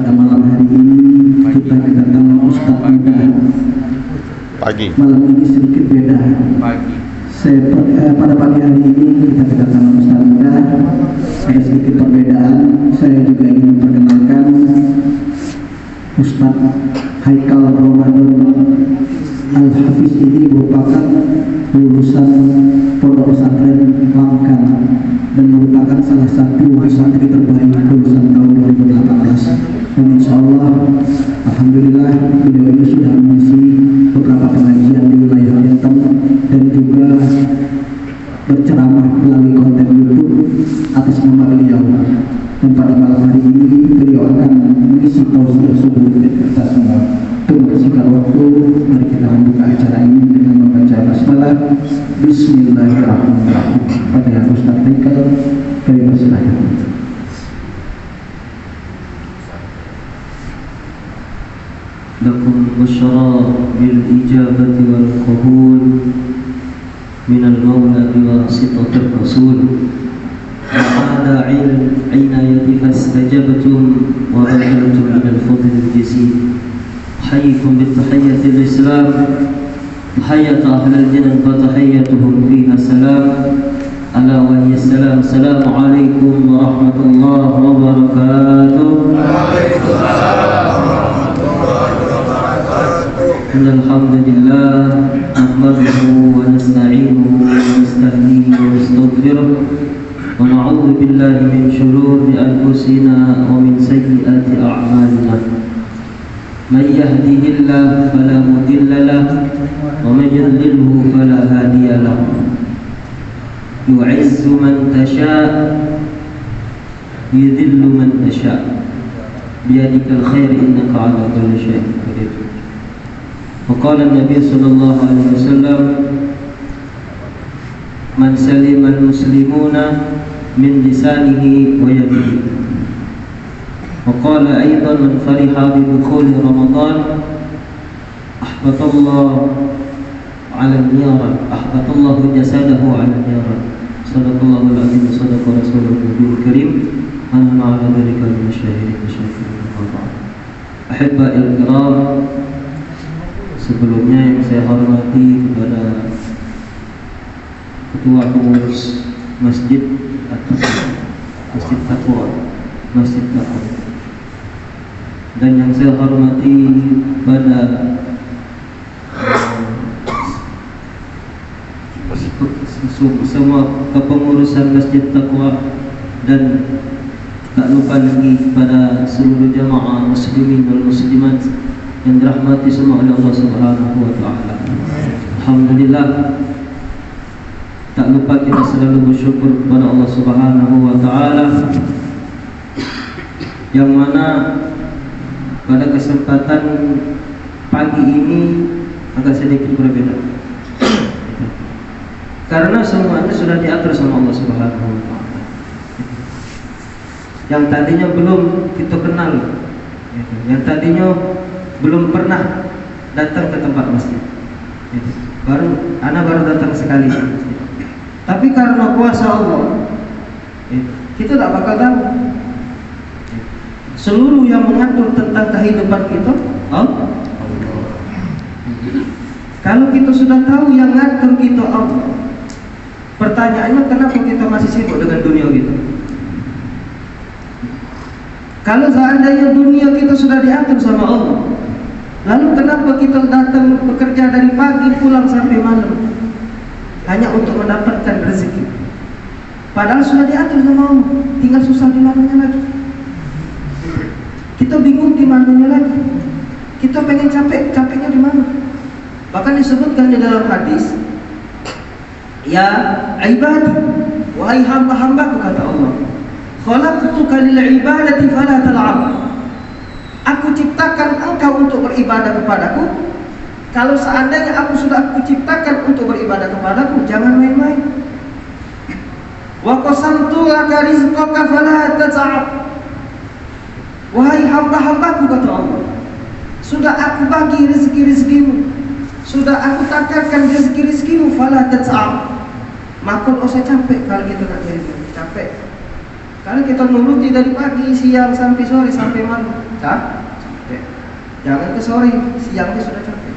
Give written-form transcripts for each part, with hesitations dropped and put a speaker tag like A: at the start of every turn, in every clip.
A: pada malam hari ini kita kedatangan Ustaz muda.
B: Pagi.
A: Malam ini sedikit beda.
B: Pagi.
A: Pada pagi hari ini kita kedatangan Ustaz muda. Ada sedikit perbedaan. Saya juga ingin memperkenalkan Ustaz Haikal Ramadan Al-Hafiz. Ini merupakan lulusan Pondok Pesantren Langkan dan merupakan salah satu santri terbaik lulusan tahun 2018. Dan insya Allah, alhamdulillah beliau ini sudah mengisi beberapa pengajian di wilayah Banten dan juga berceramah melalui konten YouTube atas nama beliau. Dan pada malam hari ini beliau akan mengisi tausiah subuh untuk kita semua. Untuk mempersingkat waktu, mari kita membuka acara ini dengan membaca basmalah. Bismillahirrahmanirrahim. Pada yang Ustaz Haikal, kami persilakan.
C: لكم بشرى بالإجابة والقبول من المولى بواسطة الرسول وعلى عناية فاستجبتم وبذلتم من الفضل الجزيل. أحييكم بالتحية الإسلام، تحية أهل الجنة وتحيتهم فيها سلام، ألا وهي السلام. السلام عليكم ورحمة الله وبركاته. وعليكم السلام ورحمة الله وبركاته. إن الحمد لله نحمده ونستعينه ونستهديه ونستغفره ونعوذ بالله من شرور أنفسنا ومن سيئات أعمالنا. من يهده الله فلا مضل له ومن يضلله فلا هادي له. يعز من تشاء يذل من تشاء بيدك الخير إنك على كل شيء قدير. وقال النبي صلى الله عليه وسلم من سلم المسلمون من لسانه ويده. وقال أيضا من فرح بدخول رمضان أحبط الله على النيران، أحبط الله جسده على النيران. صدق الله العظيم وصدق رسوله النبي الكريم ونحن على ذلك من الشاهدين والشاكرين. أحبائي الكرام, sebelumnya yang saya hormati kepada Ketua Pengurus Masjid Taqwa, Masjid Taqwa, dan yang saya hormati pada semua kepengurusan Masjid Taqwa, dan tak lupa lagi pada seluruh jamaah muslimin wal muslimat yang dirahmati semua oleh Allah Subhanahu wa taala. Alhamdulillah, tak lupa kita selalu bersyukur kepada Allah Subhanahu wa taala yang mana pada kesempatan pagi ini agak sedikit berbeda. Karena semuanya sudah diatur sama Allah Subhanahu wa taala. Yang tadinya belum kita kenal, yang tadinya belum pernah datang ke tempat masjid, baru datang sekali. Tapi karena kuasa Allah, kita tak bakal tahu. Seluruh yang mengatur tentang kehidupan kita, Allah. Kalau kita sudah tahu yang ngatur kita Allah, pertanyaannya kenapa kita masih sibuk dengan dunia kita? Kalau seandainya dunia kita sudah diatur sama Allah, lalu kenapa kita datang bekerja dari pagi pulang sampai malam hanya untuk mendapatkan rezeki? Padahal sudah diatur sama Allah, tinggal susah di mananya lagi. Kita bingung di mananya lagi. Kita pengen capeknya di mana? Bahkan disebutkan di dalam hadis, ya ibadi, wahai hamba-hambaku, kata Allah, khalaqtuka lil ibadati fala tal'ab. Aku ciptakan engkau untuk beribadah kepadaku. Kalau seandainya aku ciptakan untuk beribadah kepadaku, jangan main-main. Wa qasamtu laka rizqaka fala tata'ab. Wahai hamba-hambaku, kata Allah, sudah aku bagi rezeki-rezekimu, sudah aku takdirkan rezeki-rezekimu, fala tata'ab. Maka usah capek kalau kita nak cari capek. Kalau kita nuruti dari pagi, siang, sampai sore, sampai malam, capek. Jangan ke sore, siangnya sudah capek.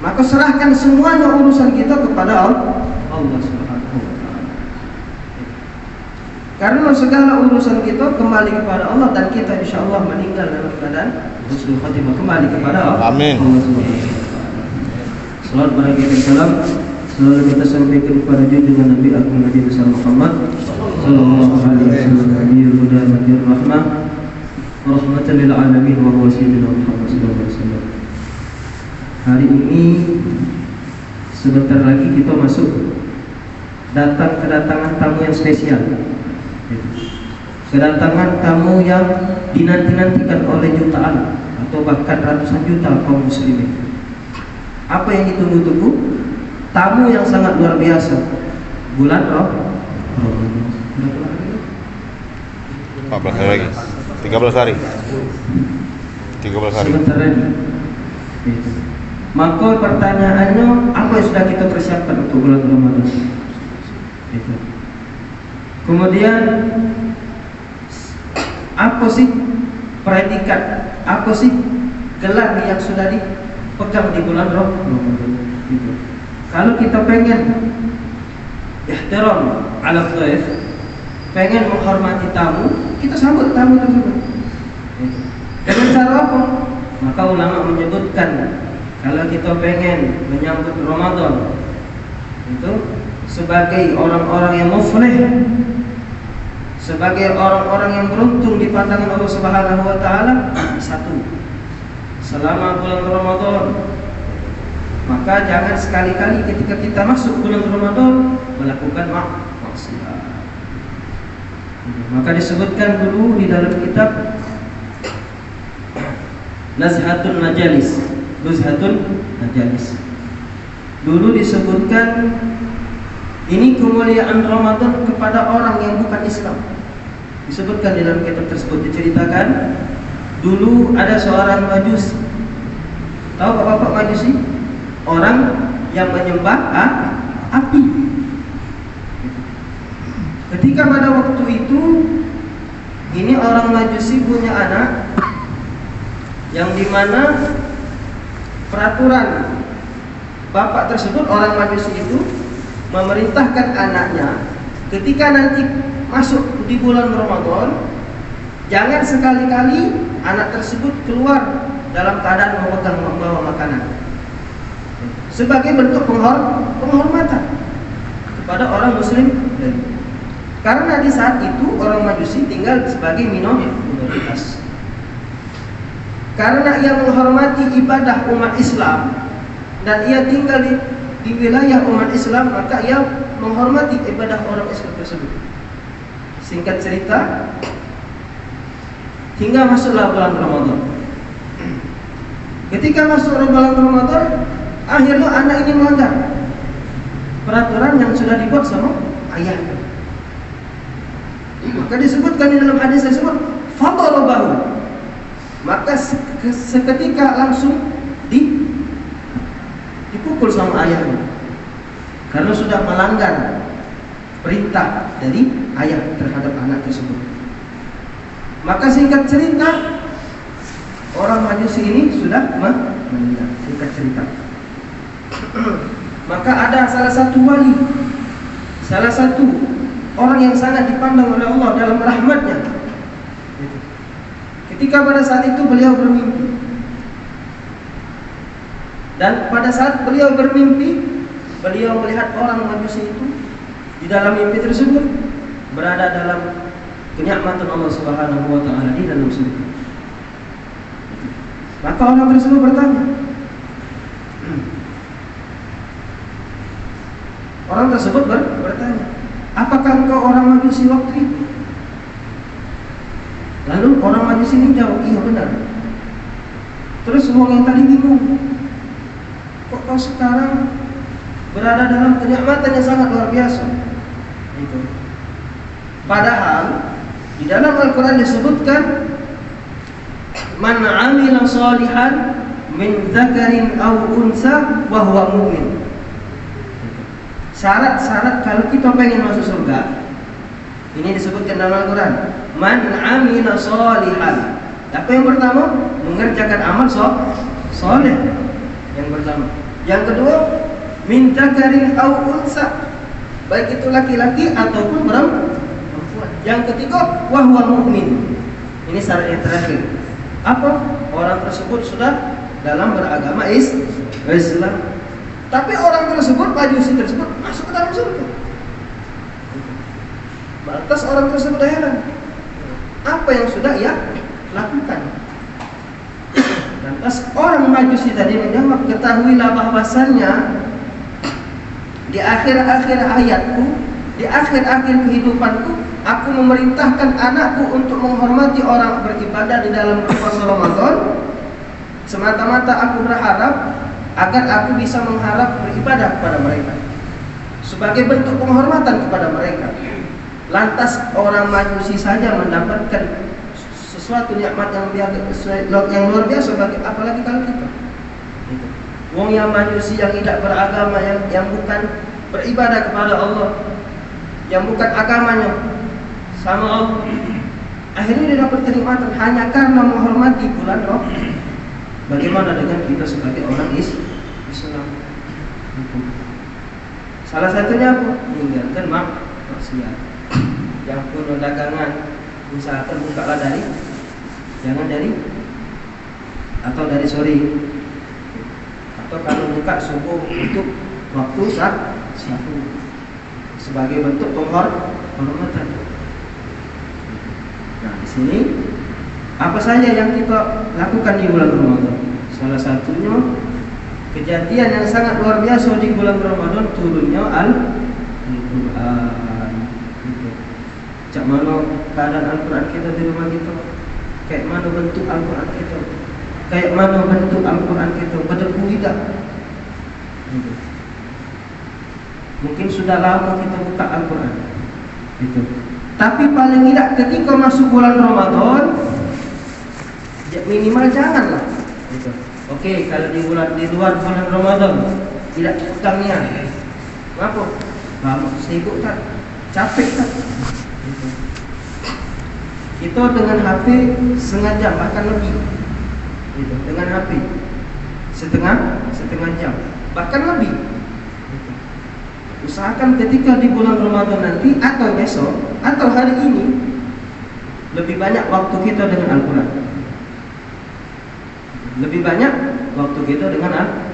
C: Maka serahkan semuanya urusan kita kepada Allah Subhanahu wa Ta'ala. Karena segala urusan kita kembali kepada Allah, dan kita insya Allah meninggal dalam keadaan husnul khatimah, kembali kepada Allah.
B: Amin.
C: Allah Subhanahu wa Ta'ala. Salam barakatuh salam selalu kita sampaikan kepada junjungan Nabi Agung Nabi besar Muhammad sallallahu alaihi wasallam, nabiyul huda nabiyur rahmah rahmatan lil alamin wa huwa sayyidina Muhammad sallallahu alaihi wasallam. Hari ini sebentar lagi kita masuk kedatangan tamu yang spesial. Kedatangan tamu yang dinanti-nantikan oleh jutaan atau bahkan ratusan juta kaum muslimin. Apa yang ditunggu-tunggu? Tamu yang sangat luar biasa. Bulan Ramadan.
B: 14 hari lagi. 13 hari. 13 hari.
C: Sebentar lagi. Maka pertanyaannya, apa yang sudah kita persiapkan untuk bulan Ramadan? Itu. Kemudian apa sih predikat, apa sih gelar yang sudah dipegang di bulan Ramadan? Itu. Kalau kita pengen ihtiram ala dhaif, pengen menghormati tamu, kita sambut tamu tersebut. Dengan cara apa? Maka ulama menyebutkan, kalau kita pengen menyambut Ramadan itu sebagai orang-orang yang muflih, sebagai orang-orang yang beruntung di pandangan Allah Subhanahu wa Ta'ala, satu, selama bulan Ramadan, maka jangan sekali-kali ketika kita masuk bulan Ramadan melakukan maksiat. Maka disebutkan dulu di dalam kitab Nuzhatun Najalis. Dulu disebutkan ini kemuliaan Ramadan kepada orang yang bukan Islam. Disebutkan di dalam kitab tersebut, diceritakan dulu ada seorang Majusi. Tahu Bapak Majusi? Orang yang menyembah api. Ketika pada waktu itu, ini orang Majusi punya anak, yang dimana peraturan bapak tersebut, orang Majusi itu memerintahkan anaknya, ketika nanti masuk di bulan Ramadan, jangan sekali-kali anak tersebut keluar dalam keadaan membawa makanan, sebagai bentuk penghormatan kepada orang Muslim. Karena di saat itu orang Majusi tinggal sebagai minoritas. Karena ia menghormati ibadah umat Islam dan ia tinggal di wilayah umat Islam, maka ia menghormati ibadah orang Islam tersebut. Singkat cerita, hingga masuklah bulan Ramadan. Ketika masuk bulan Ramadan, akhirnya anak ini melanggar peraturan yang sudah dibuat sama ayahnya. Maka disebutkan di dalam hadis tersebut, fadarabahu. Maka seketika langsung dipukul sama ayahnya, karena sudah melanggar perintah dari ayah terhadap anak tersebut. Maka singkat cerita, orang Majusi ini sudah meninggal. Singkat cerita. Maka ada salah satu wali, salah satu orang yang sangat dipandang oleh Allah dalam rahmatnya. Ketika pada saat itu beliau bermimpi, dan pada saat beliau bermimpi, beliau melihat orang Majusi itu di dalam mimpi tersebut berada dalam kenikmatan Allah Subhanahu wa Ta'ala di dalam surga. Maka orang tersebut bertanya, orang tersebut bertanya, apakah engkau orang Majusi waktu itu? Lalu orang Majusi ini jawab, iya benar. Terus orang yang tadi bingung, kok kau sekarang berada dalam kenikmatan yang sangat luar biasa? Itu. Padahal di dalam Al-Quran disebutkan, man 'amila shalihan min dzakarin aw unsa wa huwa mu'min. Syarat-syarat kalau kita pengen masuk surga, Ini disebutkan dalam Al-Quran. Man amila sholihan. Apa yang pertama? Mengerjakan amal soleh. Yang pertama. Yang kedua, min dzakarin aw unsa. Baik itu laki-laki ataupun perempuan. Yang ketiga, wa huwa mu'min. Ini syarat yang terakhir. Apa? Orang tersebut sudah dalam beragama Islam. Tapi orang tersebut, majusi tersebut masuk ke dalam surga. Lantas orang tersebut heran, apa yang sudah ia lakukan? Lantas orang majusi tadi menjawab, ketahuilah bahwasannya di akhir-akhir hayatku, di akhir-akhir kehidupanku, aku memerintahkan anakku untuk menghormati orang beribadah di dalam puasa Ramadan. Semata-mata aku berharap agar aku bisa mengharap beribadah kepada mereka sebagai bentuk penghormatan kepada mereka. Lantas orang majusi saja mendapatkan sesuatu nikmat yang luar biasa, apalagi kalau kita. Wong yang majusi yang tidak beragama, yang bukan beribadah kepada Allah, yang bukan agamanya sama Allah, akhirnya dia dapat kenikmatan hanya karena menghormati bulan Ramadan. Bagaimana dengan kita sebagai orang Islam? Salah satunya apa? Meninggalkan maksiat. Yang pun dagangan, misalkan bukalah jangan atau dari sore, atau kalau buka subuh untuk waktu satu sebagai bentuk penghormatan. Nah, di sini apa saja yang kita lakukan di bulan Ramadan? Salah satunya kejadian yang sangat luar biasa di bulan Ramadan, turunnya Al-Quran. Cak mana keadaan Al-Quran kita di rumah kita, kayak mana bentuk Al-Quran kita, kayak mana bentuk Al-Quran kita, berdebu tidak? Mungkin sudah lama kita buka Al-Quran, tapi paling tidak ketika masuk bulan Ramadan, minimal janganlah. Oke, kalau di luar bulan Ramadan tidak utangnya, apa? Lama, sibuk tak, capek tak? Kita dengan HP setengah jam bahkan lebih, dengan HP setengah jam bahkan lebih. Usahakan ketika di bulan Ramadan nanti atau besok atau hari ini lebih banyak waktu kita dengan Al-Quran. Lebih banyak waktu kita dengan Al-Quran.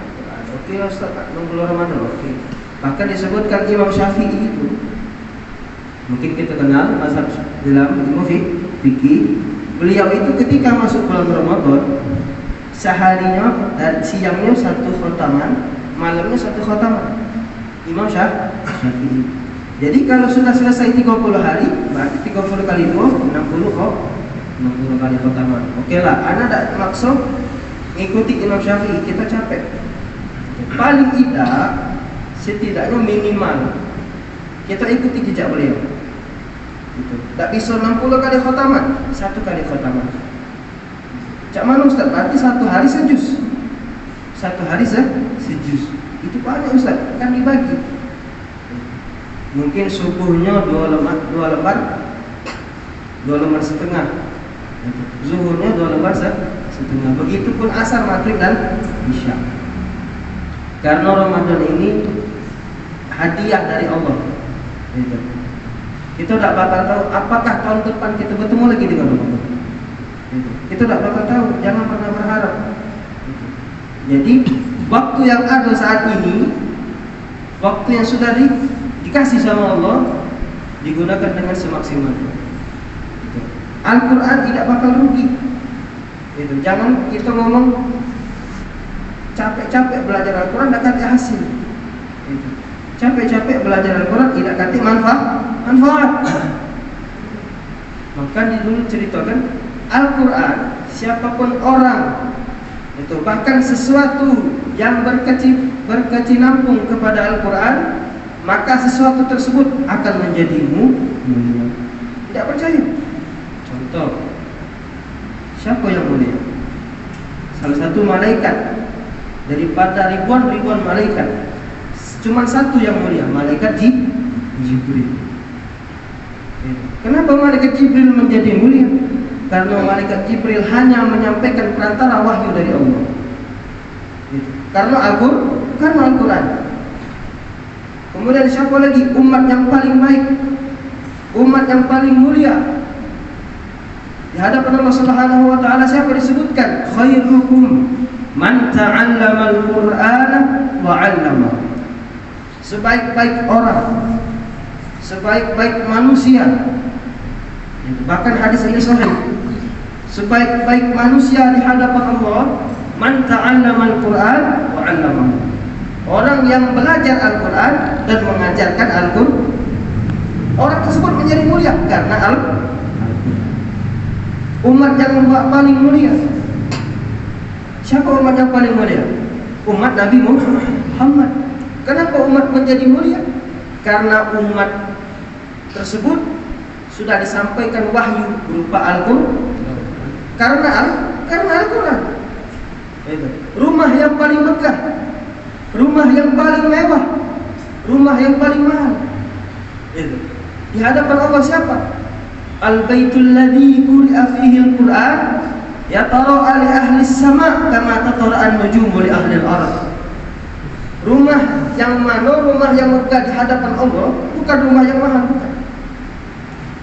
C: Oke Ustaz, nunggu Ramadan. Oke. Bahkan disebutkan Imam Syafi'i itu, mungkin kita kenal mazhab dalam ilmu fikih. Beliau itu ketika masuk bulan Ramadan, seharinya dan siangnya satu khotaman, malamnya satu khotaman. Imam Syafi'i. Jadi kalau sudah selesai 30 hari, berarti 30 kali 2 60 kali khotaman. Oke lah, anak tak maksud ikuti Imam Syafi'i, kita capek. Paling tidak, setidaknya minimal kita ikuti jejak beliau. Tak bisa 60 kali khotaman, 1 kali khotaman. Cak mana Ustaz? Berarti 1 hari sejuz. 1 hari sejuz. Itu banyak Ustaz, kan dibagi. Mungkin subuhnya 2 lembar setengah. Zuhurnya 2 lembar setengah. Begitupun asar, maghrib dan isya. Karena Ramadan ini hadiah dari Allah. Kita tidak bakal tahu apakah tahun depan kita bertemu lagi dengan Ramadan. Kita tidak bakal tahu, jangan pernah berharap. Jadi waktu yang ada saat ini, waktu yang sudah dikasih sama Allah, digunakan dengan semaksimalnya. Al-Quran tidak bakal rugi. Jangan kita ngomong capek-capek belajar Al-Quran tidak kasih hasil. Capek-capek belajar Al-Quran tidak kasih manfaat. Maka dulu ceritakan Al-Quran, siapapun orang itu, bahkan sesuatu yang berkecinampung kepada Al-Quran, maka sesuatu tersebut akan menjadi mulia. Tidak percaya? Contoh, siapa yang mulia? Salah satu malaikat daripada ribuan malaikat, cuma satu yang mulia, malaikat Jibril. Kenapa malaikat Jibril menjadi mulia? Karena malaikat Jibril hanya menyampaikan perantara wahyu dari Allah. Karena Al-Quran. Kemudian siapa lagi? Umat yang paling baik, umat yang paling mulia di hadapan Allah Subhanahu wa taala. Siapa disebutkan? Khairukum man ta'allama al-Qur'ana wa 'allama. Sebaik-baik orang, sebaik-baik manusia. Bahkan hadis ini sahih. Sebaik-baik manusia di hadapan Allah, man ta'allama al-Qur'an wa 'allama. Orang yang belajar Al-Quran dan mengajarkan Al-Quran, orang tersebut menjadi mulia karena Al-Quran. Umat yang paling mulia, siapa umat yang paling mulia? Umat Nabi Muhammad. Kenapa umat menjadi mulia? Karena umat tersebut sudah disampaikan wahyu berupa Al-Quran. Karena Al-Quran. Rumah yang paling megah, rumah yang paling mewah, rumah yang paling mahal. Di hadapan Allah siapa? Al-baitul ladzi quri'a fihi al-Qur'an yatara'a li ahli as-sama' kama tatara'an nujumu li ahli al-ardh. Rumah yang mana? Rumah yang megah di hadapan Allah, bukan rumah yang mahal,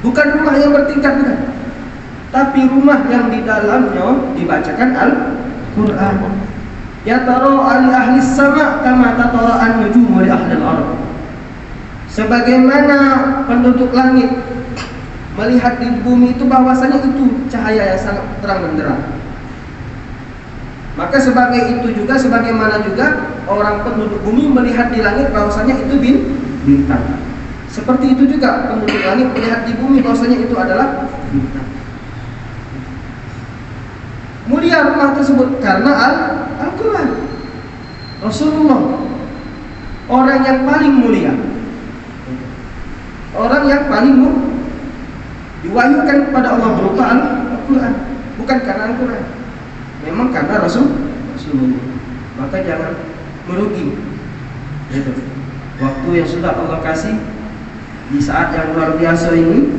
C: bukan rumah yang bertingkat, bukan. Tapi rumah yang di dalamnya dibacakan Al-Qur'an. Yatara'a li ahli as-sama' kama tatara'an nujumu li ahli al-ardh. Sebagaimana penduduk langit melihat di bumi itu bahwasanya itu cahaya yang sangat terang benderang, maka sebagai itu juga, sebagaimana juga orang penduduk bumi melihat di langit bahwasanya itu bintang. Seperti itu juga penduduk langit melihat di bumi bahwasanya itu adalah bintang. Mulia rumah tersebut karena Al-Quran. Rasulullah orang yang paling mulia, orang yang paling diwahyukan kepada Allah berupa Al-Quran, bukan karena Al-Quran, memang karena Rasulullah. Maka jangan merugi waktu yang sudah Allah kasih di saat yang luar biasa ini.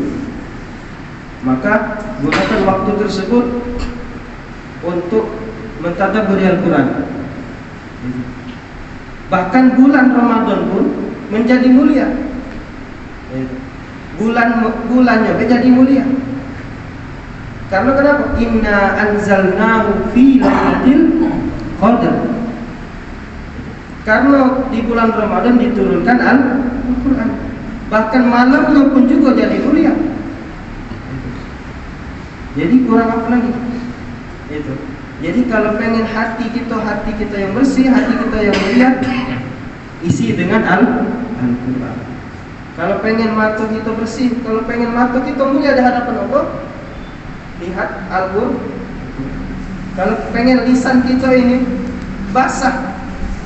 C: Maka gunakan waktu tersebut untuk mentadabburi Al-Quran. Bahkan bulan Ramadan pun menjadi mulia. Bulannya menjadi mulia. Karena kenapa? Inna anzalnahu fi lailatul qadar. Karena di bulan Ramadan diturunkan Al-Quran. Bahkan malamnya pun juga jadi mulia. Jadi kurang apa lagi? Itu. Jadi kalau pengen hati kita yang bersih, hati kita yang mulia, isi dengan Al-Quran. Kalau pengen mata kita bersih, kalau pengen mata kita mulia di hadapan Allah, lihat Al-Quran. Kalau pengen lisan kita ini basah,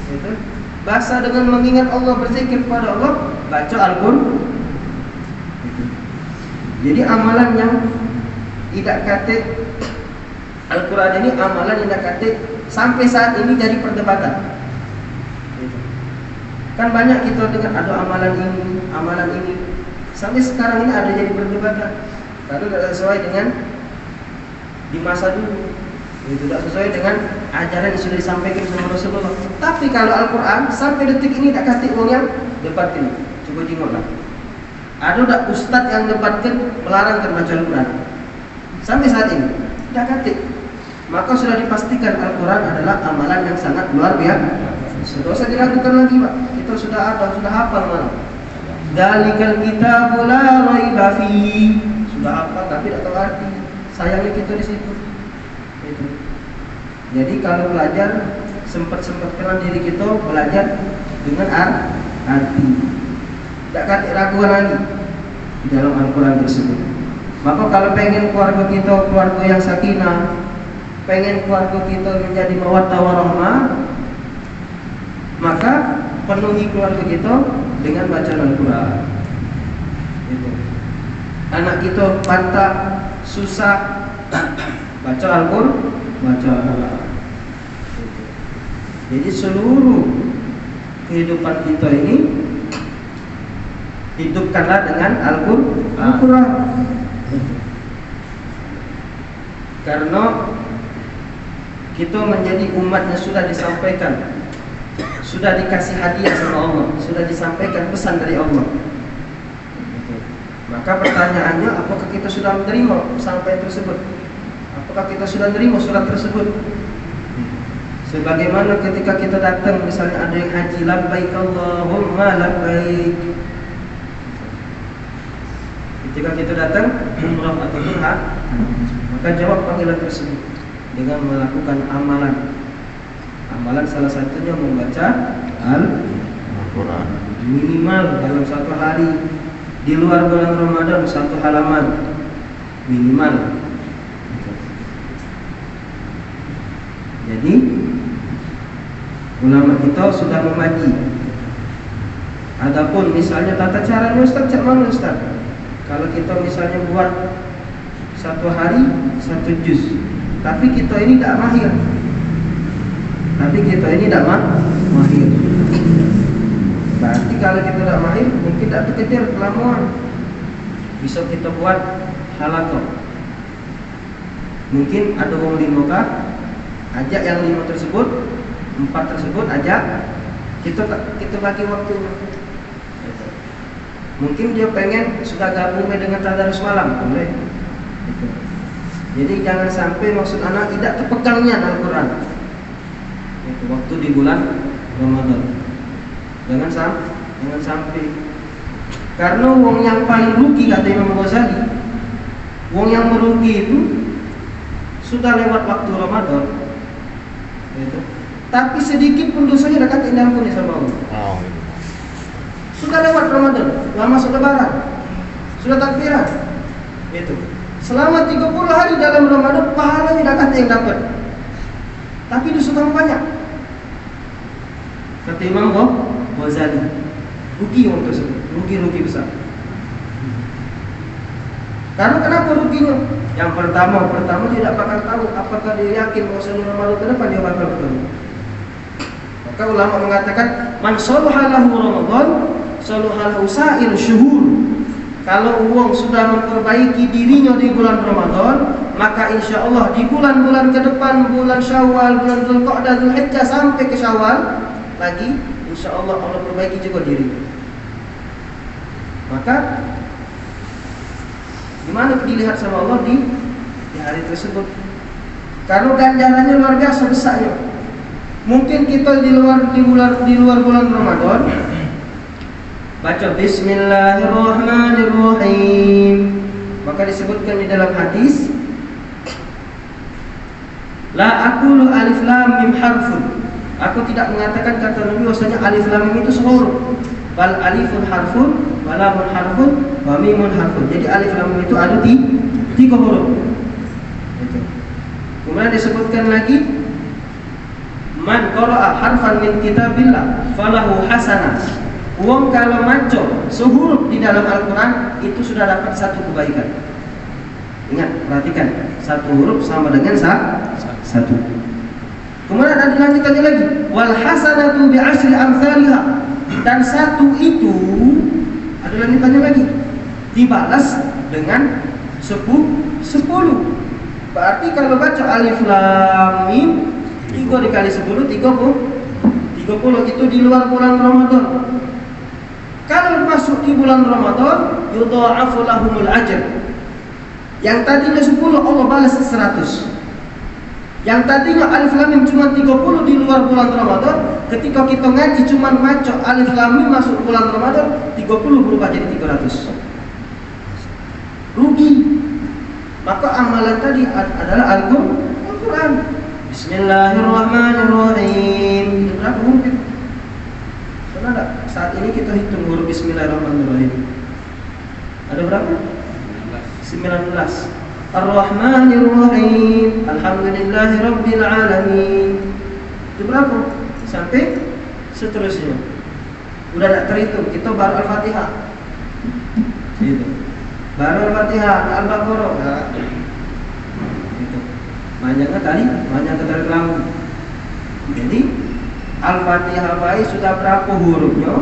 C: gitu, basah dengan mengingat Allah, berzikir kepada Allah, baca Al-Quran. Gitu. Jadi amalan yang tidak kate Al-Quran ini, amalan yang tidak kate sampai saat ini jadi perdebatan. Gitu. Kan banyak kita dengar ada amalan ini, sampai sekarang ini ada jadi perdebatan karena tidak sesuai dengan di masa dulu, itu tidak sesuai dengan ajaran yang sudah disampaikan sama Rasulullah. Tapi kalau Al-Quran sampai detik ini tidak kasih uang yang debatkan. Coba tengoklah, ada tak ustadz yang debatkan melarang baca Al-Quran sampai saat ini tidak kasih. Maka sudah dipastikan Al-Quran adalah amalan yang sangat luar biasa. Sudah usah diragukan lagi, Pak. Kita sudah hafal malah. Dalikal kitabu la raiba fihi. Sudah hafal tapi tidak tahu arti. Sayangnya kita di situ. Itu. Jadi kalau belajar sempat-sempatkan diri kita belajar dengan arti. Tidak kata raguan lagi di dalam Al-Quran tersebut. Maka kalau pengen keluarga kita keluarga yang sakinah, pengen keluarga kita menjadi mawaddah warahmah, maka penuhi keluarga kita dengan bacaan Al-Quran. Itu. Anak kita patah, susah, baca Al-Quran, baca Al-Quran. Jadi seluruh kehidupan kita ini hidupkanlah dengan Al-Quran. Karena kita menjadi umatnya sudah disampaikan, sudah dikasih hadiah sama Allah, sudah disampaikan pesan dari Allah. Maka pertanyaannya, apakah kita sudah menerima sampai tersebut? Apakah kita sudah menerima surat tersebut? Sebagaimana ketika kita datang, misalnya ada yang haji, labbaik Allahumma labbaik. Ketika kita datang umrah ataupun haji, maka jawab panggilan tersebut dengan melakukan amalan. Amalan salah satunya membaca Al-Quran minimal dalam satu hari, di luar bulan Ramadan 1 halaman minimal. Jadi ulama kita sudah membagi. Adapun misalnya tata caranya Ustaz, cak mana Ustaz? Kalau kita misalnya buat 1 hari 1 juz, tapi kita ini tidak mahir. Berarti kalau kita tidak mahir, mungkin tidak terkejar kelamaan. Bisa kita buat halaqah. Mungkin ada orang 5 kah, ajak yang 5 tersebut, 4 tersebut ajak, kita bagi waktunya. Mungkin dia pengen sudah gabung dengan tadarus malam, boleh. Jadi jangan sampai maksud anak tidak terpegangnya Al-Quran. Itu waktu di bulan Ramadan. Jangan sampai. Karena wong yang paling rugi, kata Imam Ghazali, wong yang merugi itu sudah lewat waktu Ramadan. Gitu. Tapi sedikit pun dosanya dekat diampuni sama Allah. Sudah lewat Ramadan, lama sudah Lebaran, sudah takbiran. Itu. Selama 30 hari dalam Ramadan, pahala tidak ada yang dapat. Tapi dosa tambah banyak. Kata Imam Ghazali, rugi orang tersebut, rugi besar. Karena kenapa ruginya? Yang pertama dia tidak bakal tahu apakah dia yakin bahwasanya Ramadan ke depan dia bakal bertemu. Maka ulama mengatakan, man salaha lahu Ramadan, salaha lahu sa'ir syuhur. Kalau uang sudah memperbaiki dirinya di bulan Ramadan, maka insya Allah di bulan-bulan ke depan, bulan Syawal, bulan Dzulqa'dah, Dzulhijjah sampai ke Syawal lagi, insya Allah Allah perbaiki juga dirinya. Maka gimana dilihat sama Allah di hari tersebut? Karena ganjarannya luar biasa besarnya. Mungkin kita di luar bulan Ramadan baca Bismillahirrahmanirrahim, maka disebutkan di dalam hadis, la aqulu alif lam mim harfun. Aku tidak mengatakan kata Nabi bahwasanya alif lam mim itu sehuruf, bal alifun harfun, wa lamun harfun, wa mimun harfun. Jadi alif lam mim itu ada 3 huruf. Itu. Kemudian disebutkan lagi, man qara'a harfan min kitabillah falahu hasanah. Uang kalau maco sehuruf di dalam Al-Quran itu sudah dapat 1 kebaikan. Ingat, perhatikan, 1 huruf sama dengan 1. Kemudian ada dilanjutkannya lagi, wal hasanatu bi asyri amsalha. Dan 1 itu ada lanjutannya lagi, dibalas dengan 10. Berarti kalau baca alif lam mim 3 dikali 10 30 itu di luar bulan Ramadan. Kalau masuk di bulan Ramadan, yudha'afu lahumul ajr. Yang tadinya 10 Allah balas 100. Yang tadinya alif lam mim cuma 30 di luar bulan Ramadan, ketika kita ngaji cuma baca alif lam mim masuk bulan Ramadan, 30 berubah jadi 300. Rugi. Maka amalan tadi adalah Al-Quran. Bismillahirrahmanirrahim. Berapa huruf? Karena enggak? Saat ini kita hitung huruf Bismillahirrahmanirrahim. Ada berapa? 19. Ar-Rahmanir-Rahim. Alhamdulillahirabbil alamin. Itu berapa? Sampai seterusnya. Udah tak terhitung. Kita baru Al-Fatihah. Itu. Baru Al-Fatihah, Al-Baqarah. Nah, itu. Banyaknya kali kamu. Jadi Al-Fatihah baik sudah berapa hurufnya?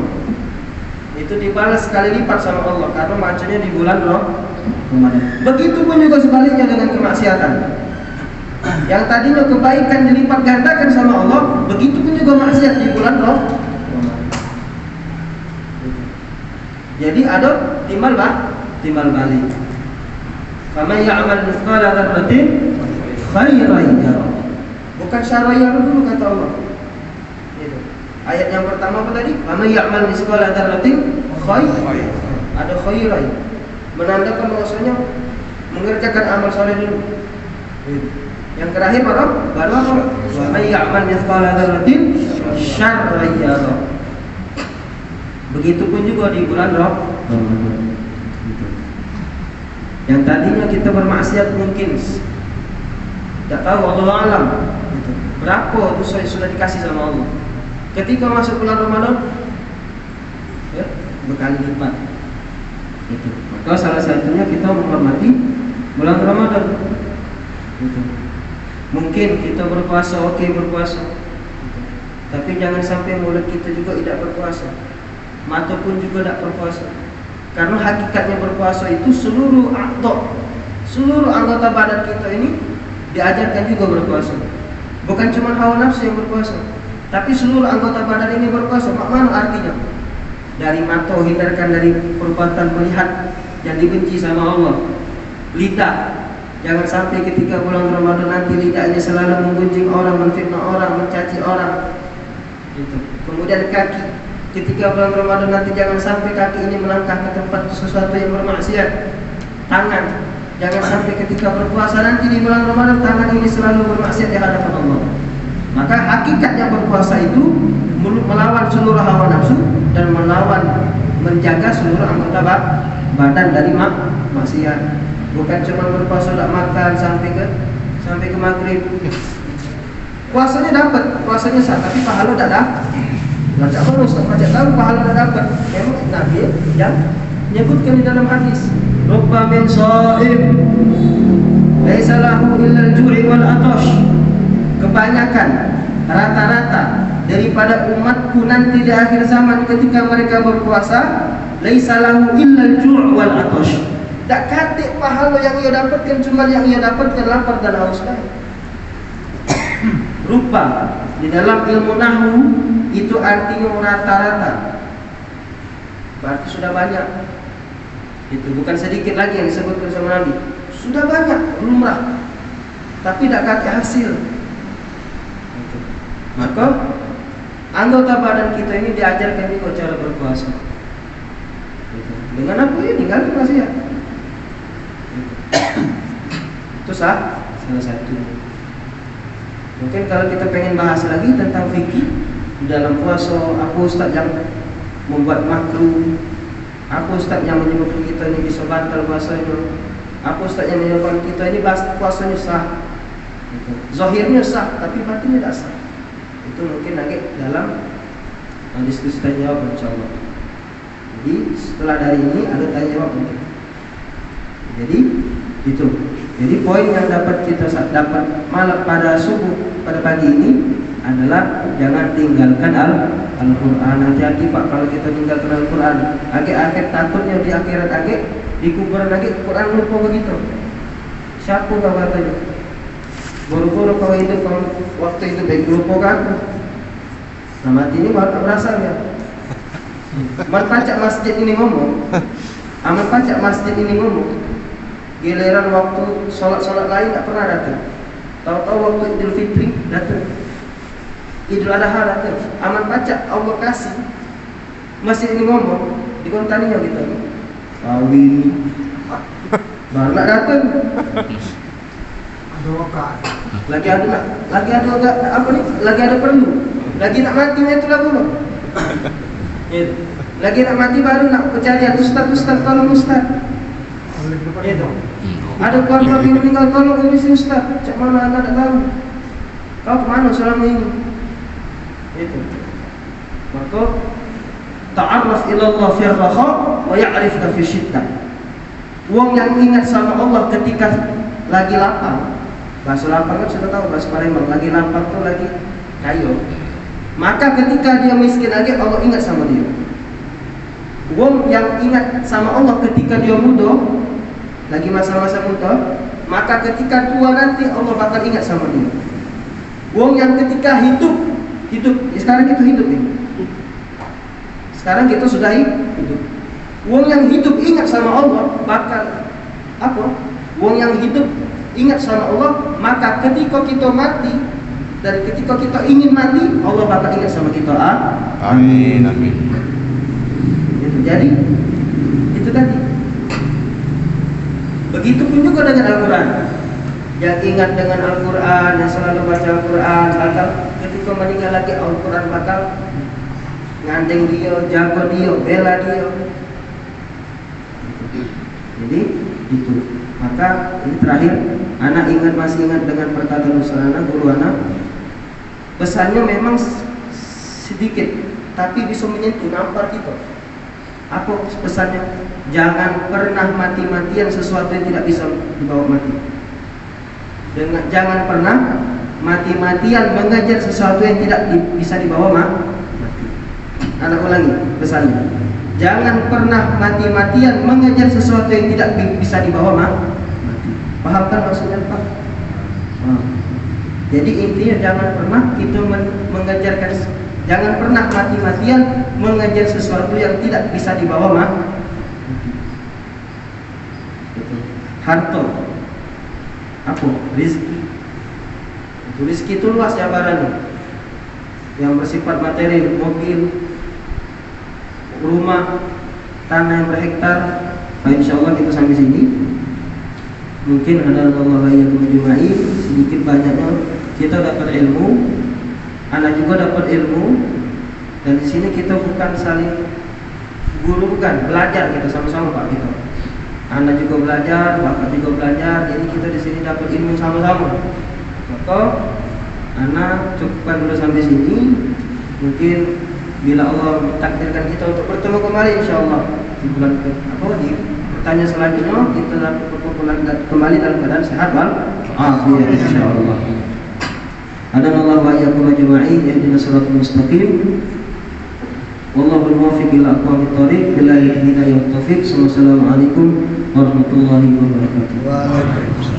C: itu dibalas sekali lipat sama Allah karena macamnya di bulan Ramadan. Begitupun juga sebaliknya dengan kemaksiatan. Yang tadinya kebaikan dilipat gandakan sama Allah, begitupun juga maksiat di bulan Ramadan. Jadi ada timbal balik. Faman ya'mal mithqala dzarratin khairan yarah. Bukan syara'iyah dulu kata Allah. Itu. Ayat yang pertama apa tadi? Faman ya'mal mithqala dzarratin khairan. Ada khairan. Menandakan bahwasanya mengerjakan amal saleh dulu. Itu. Yang terakhir baru apa? Faman ya'mal mithqala dzarratin syarran yarah. Begitupun juga di bulan Ramadan. Yang tadinya kita bermaksiat mungkin tidak tahu, Allah alam berapa dosa yang sudah dikasih sama Allah. Ketika masuk bulan Ramadan, ya, berkali lipat. Itu. Maka salah satunya kita menghormati bulan Ramadan. Itu. Mungkin kita berpuasa, oke berpuasa, tapi jangan sampai mulut kita juga tidak berpuasa, mata pun juga tidak berpuasa. Karena hakikatnya berpuasa itu seluruh anggota badan kita ini diajarkan juga berpuasa. Bukan cuma hawa nafsu yang berpuasa, tapi seluruh anggota badan ini berpuasa. Mana artinya? Dari mata hindarkan dari perbuatan melihat yang dibenci sama Allah. Lidah, jangan sampai ketika bulan Ramadan nanti lidahnya selalu menggunjing orang, menfitnah orang, mencaci orang. Itu. Kemudian kaki, ketika bulan Ramadan nanti jangan sampai kaki ini melangkah ke tempat sesuatu yang bermaksiat. Tangan, jangan sampai ketika berpuasa nanti di bulan Ramadan tangan ini selalu bermaksiat di hadapan Allah. Maka hakikatnya berpuasa itu melawan seluruh hawa nafsu dan menjaga seluruh anggota badan dari maksiat. Bukan cuma berpuasa tidak makan sampai ke maghrib. Puasanya dapat, puasanya sah, tapi pahala tidak dapat. Baca bonus, baca tahu pahala tidak dapat. Memang Nabi yang menyebutkan di dalam hadis, "Rubba min sha'im laisa lahu illa al-ju'i wal atash." Kebanyakan rata-rata daripada umatku nanti di akhir zaman ketika mereka berpuasa, laisa lahu illa al-ju' wal atash. Tak katik pahala yang ia dapatkan, cuma yang ia dapatkan lapar dan haus. Rupa di dalam ilmu nahwu itu artinya rata-rata, berarti sudah banyak. Itu bukan sedikit lagi yang disebutkan sama Nabi. Sudah banyak, lumrah, tapi tidak katik hasil. Maka anggota badan kita ini diajarkan juga cara berpuasa. Dengan apa ya? Tinggal maksiat. Itu salah satu. Mungkin kalau kita pengen bahas lagi tentang fikih di dalam puasa, apa ustaz yang membuat makruh, apa ustaz yang menyebabkan kita ini bisa batal puasanya, apa ustaz yang menyebabkan kita ini puasanya sah. Zahirnya sah, tapi batinnya tidak sah. Itu mungkin lagi dalam diskusi tanya jawab insyaallah. Jadi setelah dari ini ada tanya jawab mungkin. Jadi itu. Jadi poin yang dapat kita dapat malam pada subuh pada pagi ini adalah jangan tinggalkan Al-Quran. Hati-hati Pak kalau kita tinggalkan Al-Quran. Agak takutnya di akhirat di kuburan Quran lupa begitu. Siapa kau katanya? Buru-buru kau hidup waktu itu baik lupa kan? Nah mati ini baru berasa ya. Man pacak masjid ini ngomong. Aman pacak masjid ini ngomong. Giliran waktu sholat lain tak pernah datang. Tahu-tahu waktu Idul Fitri datang, Idul Adha datang. Aman pacak Allah kasih masih ini ngomong di kontaninya gitu. Tahu ini baru nak datang. Lagi ada apa nih? Lagi ada perlu. Lagi nak matinya itulah belum. Lagi nak mati baru nak pencarian ustaz tolong ustaz. Itu. Ada keluarga yang meninggal, tolong ini si ustaz. Cak mana anda tak tahu? Kau kemana selama ini? Itu. Maka ta'arraf ila Allah fi ar-raha wa ya'rifka fi syiddah. Wong yang ingat sama Allah ketika lagi lapang. Bahasa lapang kan sudah tahu bahasa Palembang. Lagi lapang tu lagi kayo. Maka ketika dia miskin lagi Allah ingat sama dia. Wong yang ingat sama Allah ketika dia muda, lagi masa-masa muda, maka ketika tua nanti Allah bakal ingat sama dia. Wong yang ketika hidup, sekarang kita hidup nih. Sekarang kita sudah hidup. Wong yang hidup ingat sama Allah bakal apa? Wong yang hidup ingat sama Allah, maka ketika kita mati dan ketika kita ingin mati, Allah bakal ingat sama kita.
B: Amin, amin.
C: Jadi itu tadi. Begitupun juga dengan Al-Quran. Yang ingat dengan Al-Quran, yang selalu baca Al-Quran, bakal ketika meninggal lagi Al-Quran bakal ngandeng dia, jaga dia, bela dia. Jadi itu. Maka ini terakhir, anak masih ingat dengan perkataan Ustaz anak, guru anak. Pesannya memang sedikit, tapi bisa menyentuh, nampar kita. Apa pesannya? Jangan pernah mati-matian sesuatu yang tidak bisa dibawa mati. Jangan pernah mati-matian mengejar sesuatu yang tidak bisa dibawa mati. Anak ulangi pesannya. Jangan pernah mati-matian mengejar sesuatu yang tidak bisa dibawa mati. Pahamkan maksudnya Pak? Jadi intinya jangan pernah kita mengejarkan. Jangan pernah mati-matian mengejar sesuatu yang tidak bisa dibawa mati. Harta, apa? Rizki. Rizki itu luas jabarannya. Yang bersifat materi, mobil, rumah, tanah yang berhektar. Nah, insya Allah kita sampai sini. Mungkin ada Allah yang menjumai sedikit banyaknya kita dapat ilmu. Anak juga dapat ilmu, dan di sini kita bukan saling guru, bukan belajar kita sama-sama Pak kita. Anak juga belajar, bapak juga belajar, jadi kita di sini dapat ilmu sama-sama. Maka anak cukupkan dulu sampai sini. Mungkin bila Allah takdirkan kita untuk bertemu kembali, insya Allah di bulan di pertanyaan selanjutnya kita dapat berkumpul kembali dalam keadaan sehat walafiat, insya Allah. Hadanallahu wa iyyakum ajma'in ihdinas siratal mustaqim. Wallahu muwaffiq ila aqwamit thoriq. Billahi hidayah wa taufiq. Wassalamualaikum warahmatullahi wabarakatuh.